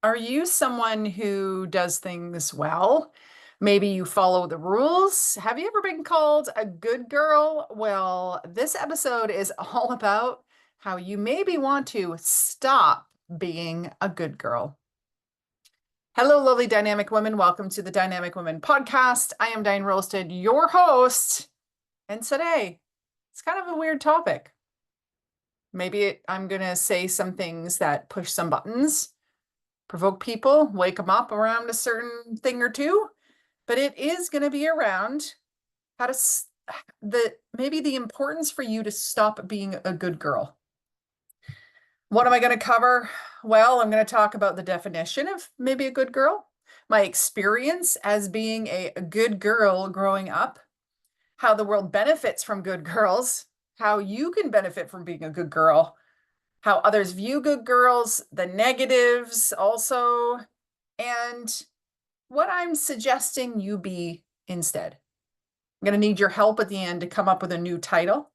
Are you someone who does things well? Maybe you follow the rules. Have you ever been called a good girl? Well, this episode is all about how you maybe want to stop being a good girl. Hello, lovely dynamic women. Welcome to the Dynamic Women podcast. I am Diane Rolston, your host. And today, it's kind of a weird topic. I'm going to say some things that push some buttons, provoke people, wake them up around a certain thing or two, but it is going to be around how to maybe the importance for you to stop being a good girl. What am I going to cover? Well, I'm going to talk about the definition of maybe a good girl, my experience as being a good girl growing up, how the world benefits from good girls, how you can benefit from being a good girl, how others view good girls, the negatives also, and what I'm suggesting you be instead. I'm going to need your help at the end to come up with a new title.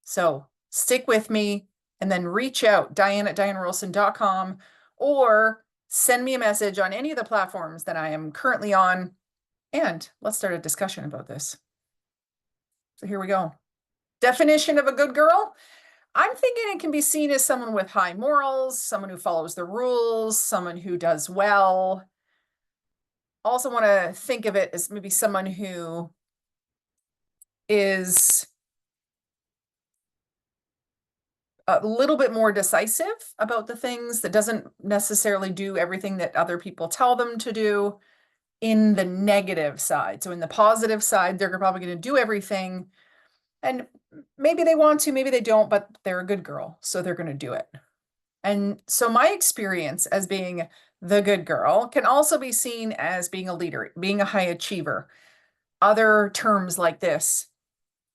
So stick with me and then reach out, Diane@DianeRolston.com, or send me a message on any of the platforms that I am currently on, and let's start a discussion about this. So here we go. Definition of a good girl. I'm thinking it can be seen as someone with high morals, someone who follows the rules, someone who does well. Also want to think of it as maybe someone who is a little bit more decisive about the things, that doesn't necessarily do everything that other people tell them to do in the negative side. So in the positive side, they're probably going to do everything, and maybe they want to, maybe they don't, but they're a good girl, so they're going to do it. And so my experience as being the good girl can also be seen as being a leader, being a high achiever. Other terms like this: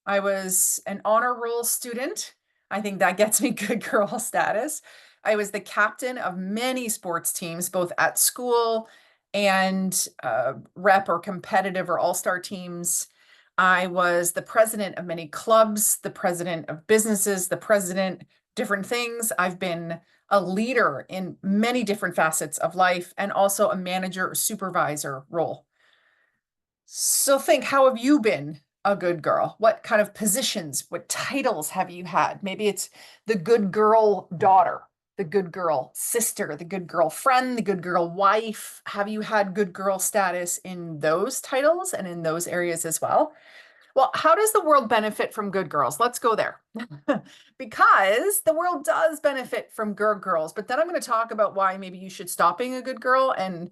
I was an honor roll student. I think that gets me good girl status. I was the captain of many sports teams, both at school and rep or competitive or all-star teams. I was the president of many clubs, the president of businesses, the president, different things. I've been a leader in many different facets of life, and also a manager or supervisor role. So think, how have you been a good girl? What kind of positions, what titles have you had? Maybe it's the good girl daughter, the good girl sister, the good girl friend, the good girl wife. Have you had good girl status in those titles and in those areas as well? Well, how does the world benefit from good girls? Let's go there. Because the world does benefit from good girls, but then I'm going to talk about why maybe you should stop being a good girl, and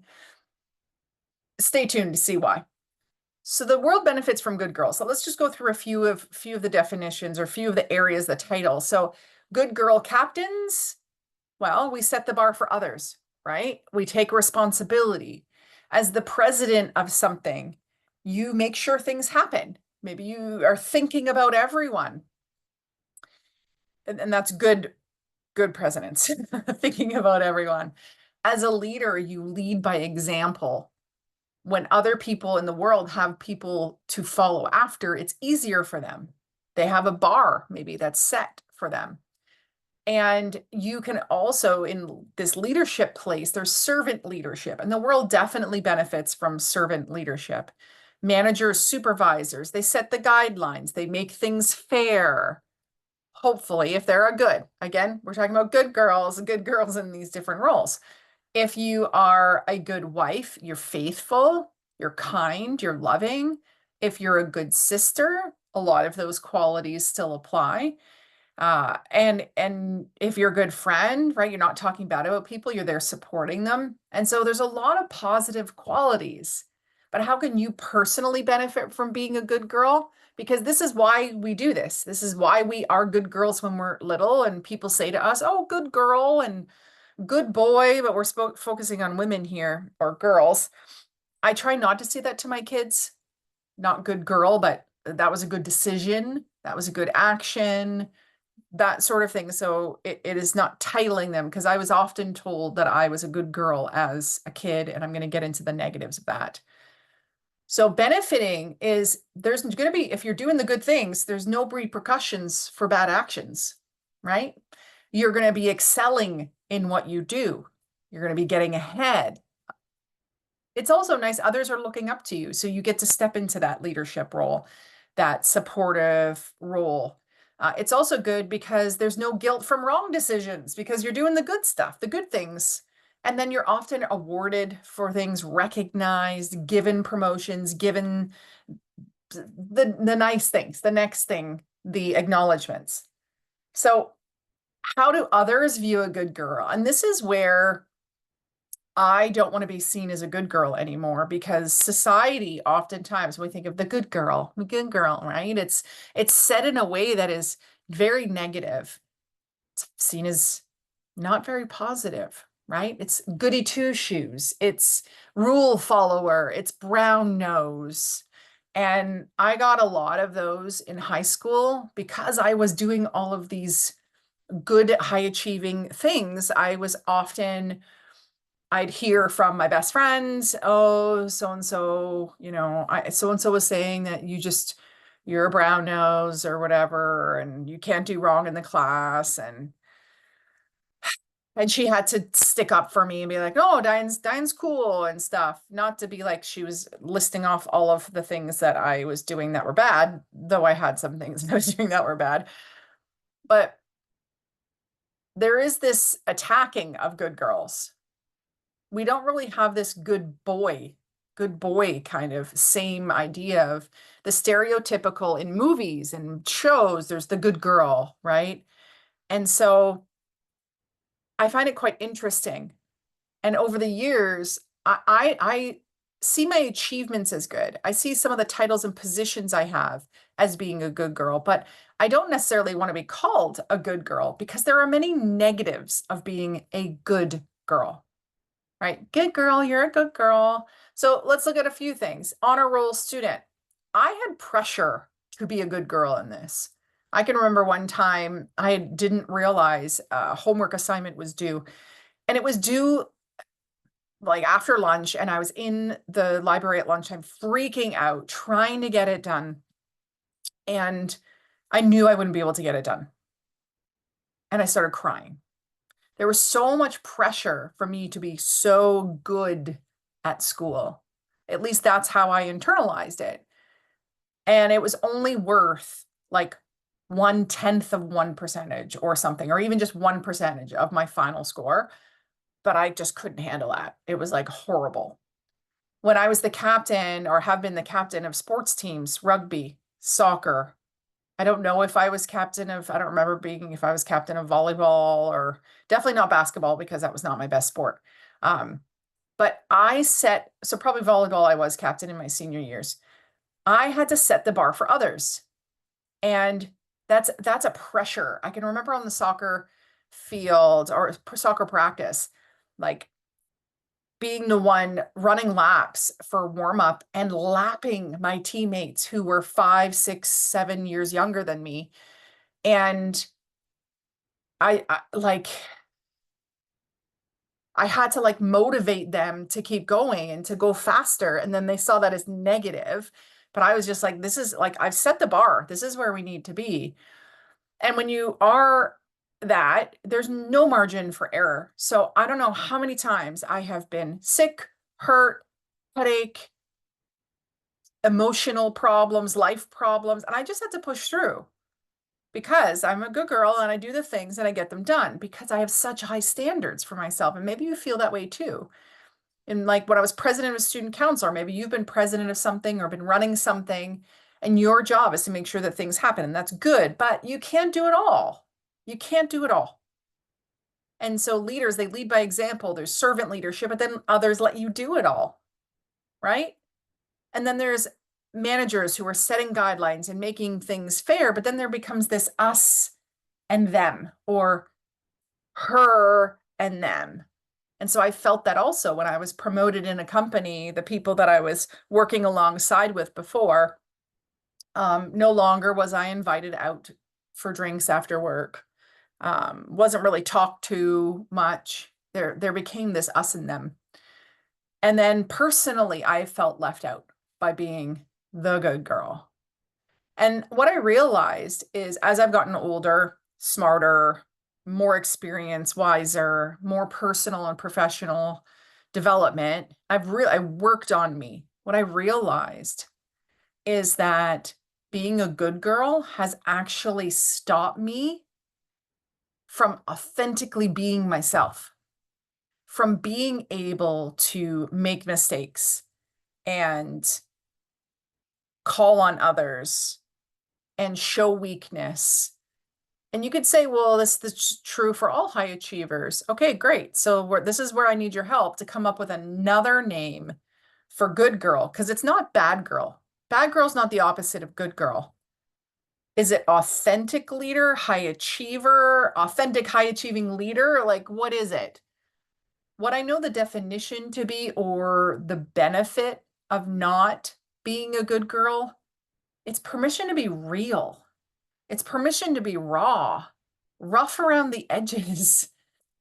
stay tuned to see why. So the world benefits from good girls. So let's just go through a few of the definitions, or a few of the areas, the titles. So good girl captains, well, we set the bar for others, right? We take responsibility. As the president of something, you make sure things happen. Maybe you are thinking about everyone. And that's good presidents, thinking about everyone. As a leader, you lead by example. When other people in the world have people to follow after, it's easier for them. They have a bar maybe that's set for them. And you can also, in this leadership place, there's servant leadership, and the world definitely benefits from servant leadership. Managers, supervisors, they set the guidelines, they make things fair. Hopefully, if they're a good, again, we're talking about good girls in these different roles. If you are a good wife, you're faithful, you're kind, you're loving. If you're a good sister, a lot of those qualities still apply. And if you're a good friend, right, you're not talking bad about people, you're there supporting them. And so there's a lot of positive qualities. But how can you personally benefit from being a good girl? Because this is why we do this. This is why we are good girls when we're little, and people say to us, oh, good girl and good boy, but we're focusing on women here, or girls. I try not to say that to my kids. Not good girl, but that was a good decision. That was a good action, that sort of thing. So it is not titling them, because I was often told that I was a good girl as a kid, and I'm going to get into the negatives of that. So benefiting is, there's going to be, if you're doing the good things, there's no repercussions for bad actions, right? You're going to be excelling in what you do. You're going to be getting ahead. It's also nice others are looking up to you. So you get to step into that leadership role, that supportive role. It's also good because there's no guilt from wrong decisions because you're doing the good stuff, the good things. And then you're often awarded for things, recognized, given promotions, given the nice things, the next thing, the acknowledgments. So how do others view a good girl? And this is where I don't want to be seen as a good girl anymore because society oftentimes when we think of the good girl, right? It's said in a way that is very negative. It's seen as not very positive, right? It's goody two shoes, it's rule follower, it's brown nose. And I got a lot of those in high school because I was doing all of these good, high achieving things. I was often I'd hear from my best friends, oh, so and so, so and so was saying that you're a brown nose or whatever, and you can't do wrong in the class. And she had to stick up for me and be like, no, Diane's cool and stuff. Not to be like she was listing off all of the things that I was doing that were bad, though I had some things that I was doing that were bad. But there is this attacking of good girls. We don't really have this good boy kind of same idea of the stereotypical in movies and shows, there's the good girl, right? And so I find it quite interesting. And over the years, I see my achievements as good. I see some of the titles and positions I have as being a good girl, but I don't necessarily want to be called a good girl because there are many negatives of being a good girl. Right? Good girl, you're a good girl. So let's look at a few things. Honor roll student. I had pressure to be a good girl in this. I can remember one time I didn't realize a homework assignment was due, and it was due like after lunch, and I was in the library at lunchtime freaking out, trying to get it done. And I knew I wouldn't be able to get it done. And I started crying. There was so much pressure for me to be so good at school. At least that's how I internalized it. And it was only worth like 1/10 of 1% or something, or even just 1% of my final score. But I just couldn't handle that. It was like horrible. When I was the captain or have been the captain of sports teams, rugby, soccer, I don't know if I was captain of, I don't remember being, if I was captain of volleyball or definitely not basketball because that was not my best sport. But so probably volleyball, I was captain in my senior years. I had to set the bar for others. And that's a pressure. I can remember on the soccer field or soccer practice, like being the one running laps for warm up and lapping my teammates who were 5, 6, 7 years younger than me. And I had to like motivate them to keep going and to go faster. And then they saw that as negative. But I was just like, this is like, I've set the bar. This is where we need to be. And when you are that, there's no margin for error. So I don't know how many times I have been sick, hurt, headache, emotional problems, life problems, and I just had to push through because I'm a good girl and I do the things and I get them done because I have such high standards for myself. And maybe you feel that way too. And like when I was president of student council, or maybe you've been president of something or been running something, and your job is to make sure that things happen. And that's good, but you can't do it all. You can't do it all. And so leaders, they lead by example. There's servant leadership, but then others let you do it all, right? And then there's managers who are setting guidelines and making things fair, but then there becomes this us and them or her and them. And so I felt that also when I was promoted in a company, the people that I was working alongside with before, no longer was I invited out for drinks after work. Wasn't really talked to much. There became this us and them. And then personally, I felt left out by being the good girl. And what I realized is as I've gotten older, smarter, more experience, wiser, more personal and professional development, I worked on me. What I realized is that being a good girl has actually stopped me from authentically being myself, from being able to make mistakes and call on others and show weakness. And you could say, well, this is true for all high achievers. Okay, great. So this is where I need your help to come up with another name for good girl, because it's not bad girl. Bad girl's not the opposite of good girl. Is it authentic leader, high achiever, authentic high achieving leader? Like, what is it? What I know the definition to be, or the benefit of not being a good girl, it's permission to be real. It's permission to be raw, rough around the edges.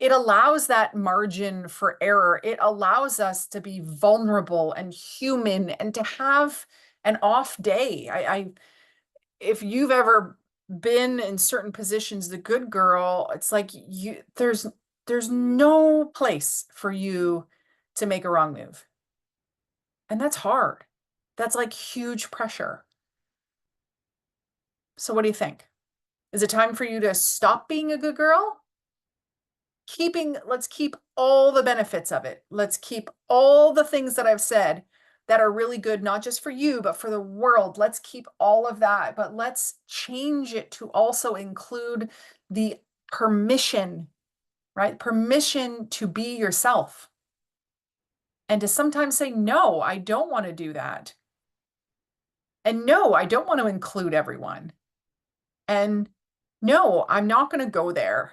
It allows that margin for error. It allows us to be vulnerable and human and to have an off day. If you've ever been in certain positions, the good girl, it's like there's no place for you to make a wrong move. And that's hard. That's like huge pressure. So what do you think? Is it time for you to stop being a good girl? Let's keep all the benefits of it. Let's keep all the things that I've said that are really good, not just for you, but for the world. Let's keep all of that, but let's change it to also include the permission, right? Permission to be yourself. And to sometimes say, no, I don't want to do that. And no, I don't want to include everyone. And no, I'm not going to go there.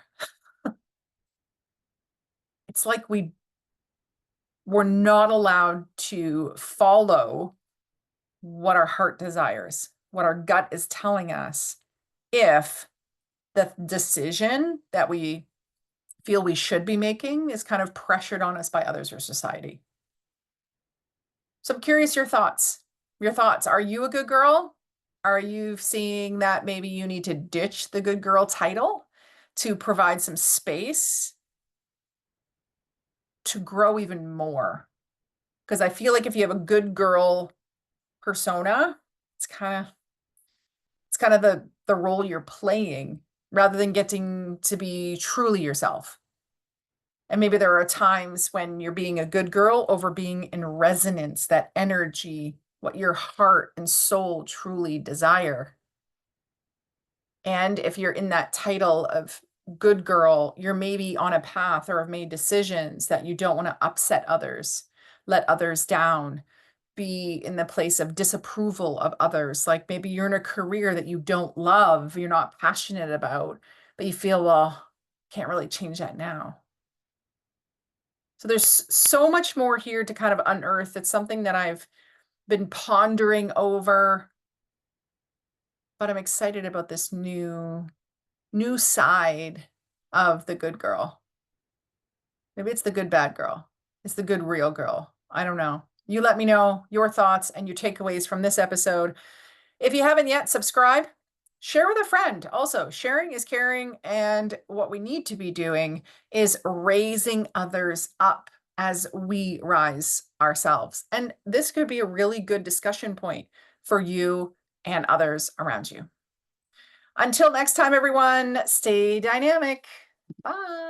It's like we're not allowed to follow what our heart desires, what our gut is telling us, if the decision that we feel we should be making is kind of pressured on us by others or society. So I'm curious your thoughts. Your thoughts. Are you a good girl? Are you seeing that maybe you need to ditch the good girl title to provide some space to grow even more? Because I feel like if you have a good girl persona, it's kind of the role you're playing rather than getting to be truly yourself. And maybe there are times when you're being a good girl over being in resonance, that energy, what your heart and soul truly desire. And if you're in that title of good girl, you're maybe on a path or have made decisions that you don't want to upset others, let others down, be in the place of disapproval of others. Like maybe you're in a career that you don't love, you're not passionate about, but you feel, well, can't really change that now. So there's so much more here to kind of unearth. It's something that I've been pondering over, but I'm excited about this new side of the good girl. Maybe it's the good bad girl. It's the good real girl. I don't know. You let me know your thoughts and your takeaways from this episode. If you haven't yet, subscribe, share with a friend. Also, sharing is caring. And what we need to be doing is raising others up as we rise ourselves. And this could be a really good discussion point for you and others around you. Until next time, everyone, stay dynamic. Bye.